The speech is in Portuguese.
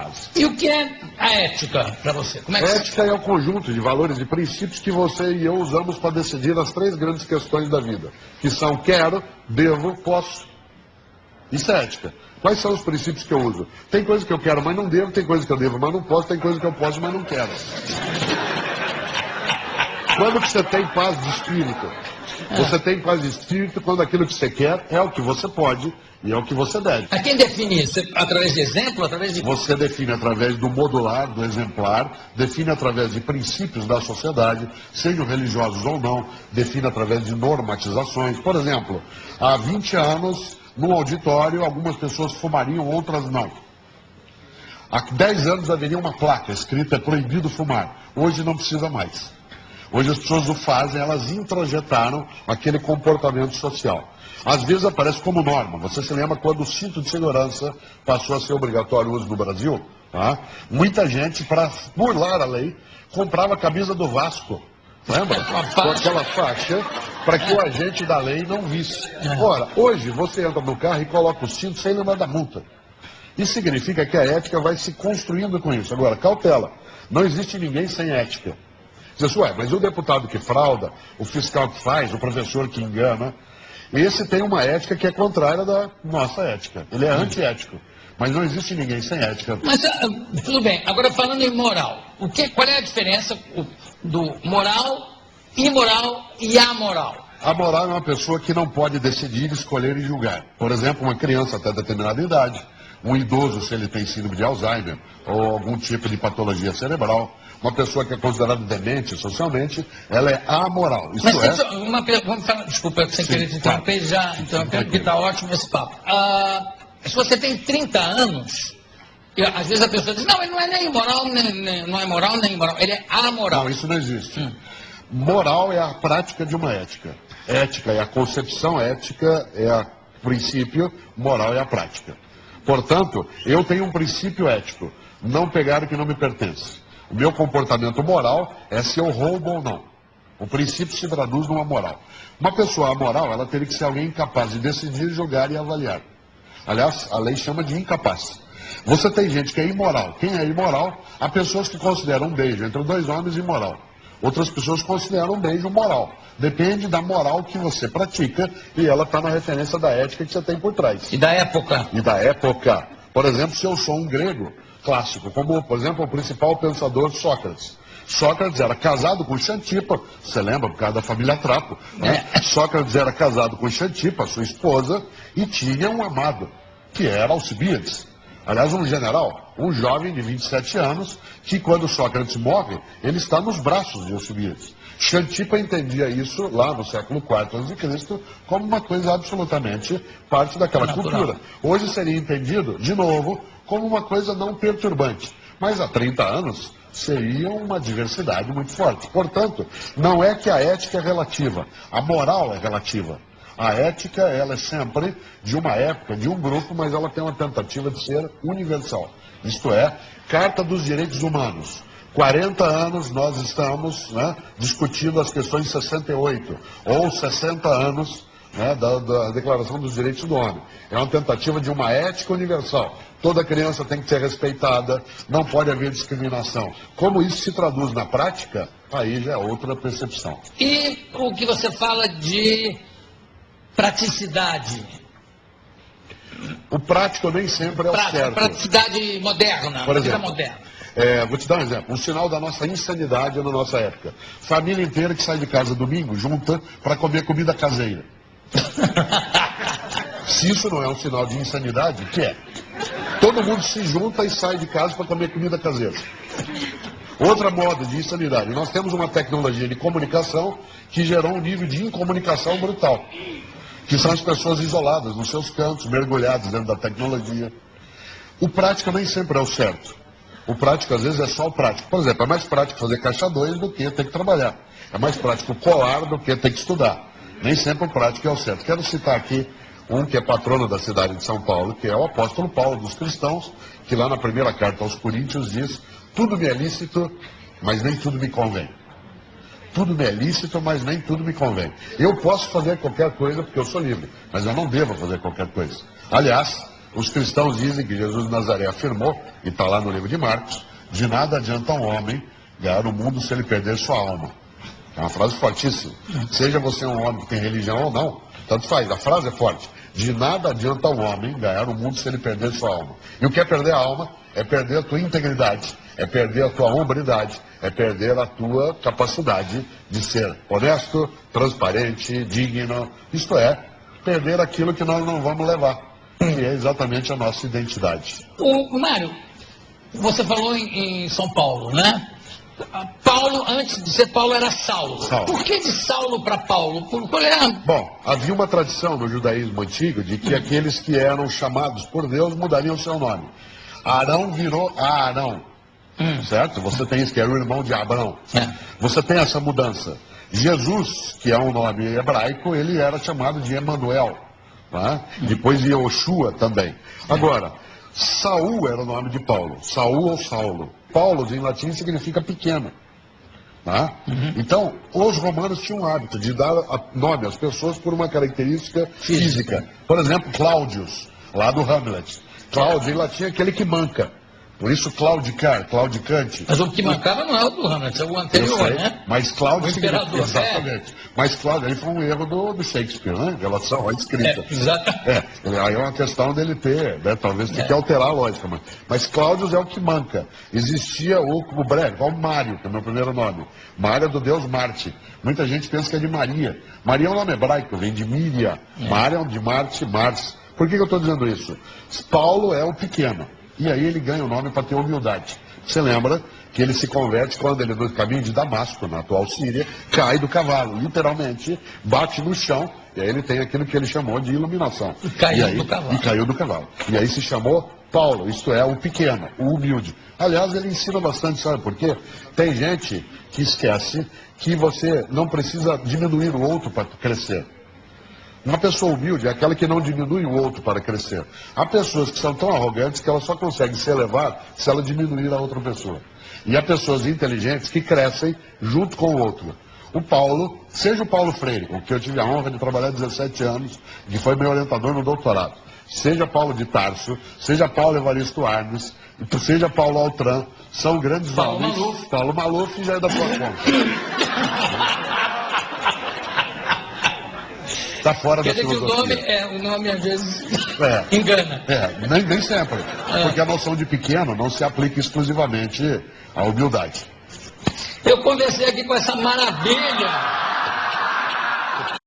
base. E o que é a ética para você? Como é que Ética é o conjunto de valores e princípios que você e eu usamos para decidir as três grandes questões da vida, que são quero, devo, posso. Isso é ética. Quais são os princípios que eu uso? Tem coisa que eu quero, mas não devo, tem coisa que eu devo, mas não posso, tem coisa que eu posso, mas não quero. Quando que você tem paz de espírito? Você tem paz de espírito quando aquilo que você quer é o que você pode e é o que você deve. A quem define isso? Através de exemplo? Através de... Você define através do modular, do exemplar, define através de princípios da sociedade, sejam religiosos ou não, define através de normatizações. Por exemplo, há 20 anos, no auditório, algumas pessoas fumariam, outras não. Há 10 anos haveria uma placa escrita "é proibido fumar". Hoje não precisa mais. Hoje as pessoas o fazem, elas introjetaram aquele comportamento social. Às vezes aparece como norma. Você se lembra quando o cinto de segurança passou a ser obrigatório uso no Brasil? Tá? Muita gente, para burlar a lei, comprava a camisa do Vasco. Lembra? Com aquela faixa, para que o agente da lei não visse. Ora, hoje você entra no carro e coloca o cinto sem lembrar da multa. Isso significa que a ética vai se construindo com isso. Agora, cautela. Não existe ninguém sem ética. Diz, ué, mas o deputado que frauda, o fiscal que faz, o professor que engana, esse tem uma ética que é contrária da nossa ética. Ele é antiético. Mas não existe ninguém sem ética. Mas, tudo bem. Agora, falando em moral, qual é a diferença do moral, imoral e amoral? A moral é uma pessoa que não pode decidir, escolher e julgar. Por exemplo, uma criança até determinada idade, um idoso se ele tem síndrome de Alzheimer ou algum tipo de patologia cerebral. Uma pessoa que é considerada demente socialmente, ela é amoral. Isso mas uma pergunta, desculpa, sem querer te interromper, porque está ótimo esse papo. Se você tem 30 anos, às vezes a pessoa diz, não, ele não é nem imoral, não é moral nem imoral, ele é amoral. Não, isso não existe. Moral é a prática de uma ética. Ética é a concepção, ética é o princípio, moral é a prática. Portanto, eu tenho um princípio ético, não pegar o que não me pertence. O meu comportamento moral é se eu roubo ou não. O princípio se traduz numa moral. Uma pessoa amoral, ela teria que ser alguém incapaz de decidir, julgar e avaliar. Aliás, a lei chama de incapaz. Você tem gente que é imoral. Quem é imoral? Há pessoas que consideram um beijo entre dois homens imoral. Outras pessoas consideram um beijo moral. Depende da moral que você pratica e ela está na referência da ética que você tem por trás. E da época. E da época. Por exemplo, se eu sou um grego clássico, como, por exemplo, o principal pensador Sócrates. Sócrates era casado com Xantipa, você lembra, por causa da família Trapo, né? Sócrates era casado com Xantipa, sua esposa, e tinha um amado, que era Alcibíades. Aliás, um general, um jovem de 27 anos, que quando Sócrates morre, ele está nos braços de Alcibíades. Xantipa entendia isso, lá no século IV a.C., como uma coisa absolutamente parte daquela cultura. Hoje seria entendido, de novo, como uma coisa não perturbante. Mas há 30 anos seria uma diversidade muito forte. Portanto, não é que a ética é relativa, a moral é relativa. A ética, ela é sempre de uma época, de um grupo, mas ela tem uma tentativa de ser universal. Isto é, Carta dos Direitos Humanos. 40 anos nós estamos, né, discutindo as questões de 68, ou 60 anos, né, da Declaração dos Direitos do Homem. É uma tentativa de uma ética universal. Toda criança tem que ser respeitada, não pode haver discriminação. Como isso se traduz na prática, aí já é outra percepção. E o que você fala de praticidade? O prático nem sempre é o certo. Praticidade moderna, por exemplo, moderna. Vou te dar um exemplo, um sinal da nossa insanidade na nossa época. Família inteira que sai de casa domingo, junta, para comer comida caseira. Se isso não é um sinal de insanidade, o que é? Todo mundo se junta e sai de casa para comer comida caseira. Outra moda de insanidade. Nós temos uma tecnologia de comunicação que gerou um nível de incomunicação brutal. Que são as pessoas isoladas nos seus cantos, mergulhadas dentro da tecnologia. O prático nem sempre é o certo. O prático, às vezes, é só o prático. Por exemplo, é mais prático fazer caixa 2 do que ter que trabalhar. É mais prático colar do que ter que estudar. Nem sempre o prático é o certo. Quero citar aqui um que é patrono da cidade de São Paulo, que é o apóstolo Paulo dos cristãos, que lá na primeira carta aos Coríntios diz: tudo me é lícito, mas nem tudo me convém. Tudo me é lícito, mas nem tudo me convém. Eu posso fazer qualquer coisa porque eu sou livre, mas eu não devo fazer qualquer coisa. Aliás, os cristãos dizem que Jesus de Nazaré afirmou, e está lá no livro de Marcos, de nada adianta um homem ganhar o mundo se ele perder sua alma. É uma frase fortíssima. Seja você um homem que tem religião ou não, tanto faz, a frase é forte. De nada adianta um homem ganhar o mundo se ele perder sua alma. E o que é perder a alma? É perder a tua integridade, é perder a tua hombridade, é perder a tua capacidade de ser honesto, transparente, digno. Isto é, perder aquilo que nós não vamos levar, que é exatamente a nossa identidade. Mário, você falou em São Paulo, né? Paulo, antes de ser Paulo, era Saulo. Por que de Saulo para Paulo? Qual era? Bom, havia uma tradição no judaísmo antigo de que aqueles que eram chamados por Deus mudariam seu nome. Arão virou Arão, certo? Você tem isso, que era o irmão de Abrão. Você tem essa mudança. Jesus, que é um nome hebraico, ele era chamado de Emanuel. Tá? Depois Yoshua também. Agora, Saul era o nome de Paulo. Saul ou Saulo. Paulo, em latim, significa pequeno. Tá? Então, os romanos tinham o hábito de dar nome às pessoas por uma característica física. Por exemplo, Cláudius, lá do Hamlet. Cláudio, em latim, é aquele que manca. Por isso, claudicar, claudicante. Mas o que mancava não é o do Hamlet, é o anterior, né? Mas Cláudio... O imperador. Exatamente. Mas Cláudio, aí foi um erro do Shakespeare, né? Em relação à escrita. Exatamente. Aí é uma questão dele ter, né? Talvez ter que alterar a lógica. Mas Cláudio é o que manca. Existia o breve, o Mário, que é o meu primeiro nome. Mário é do deus Marte. Muita gente pensa que é de Maria. Maria é um nome hebraico, vem de Míria. Mário é de Marte, Mars. Por que eu estou dizendo isso? Paulo é o pequeno. E aí ele ganha o nome para ter humildade. Você lembra que ele se converte quando ele, no caminho de Damasco, na atual Síria, cai do cavalo, literalmente, bate no chão, e aí ele tem aquilo que ele chamou de iluminação. E caiu do cavalo. E caiu do cavalo. E aí se chamou Paulo, isto é, o pequeno, o humilde. Aliás, ele ensina bastante, sabe por quê? Tem gente que esquece que você não precisa diminuir o outro para crescer. Uma pessoa humilde é aquela que não diminui o outro para crescer. Há pessoas que são tão arrogantes que ela só consegue se elevar se ela diminuir a outra pessoa. E há pessoas inteligentes que crescem junto com o outro. O Paulo, seja o Paulo Freire, com que eu tive a honra de trabalhar 17 anos, que foi meu orientador no doutorado, seja Paulo de Tarso, seja Paulo Evaristo Arnes, seja Paulo Altran, são grandes Paulo homens. Maluf. Paulo Maluf já é da tua conta. Está fora da filosofia. Quer dizer que o nome às vezes engana. Nem sempre. Porque a noção de pequeno não se aplica exclusivamente à humildade. Eu conversei aqui com essa maravilha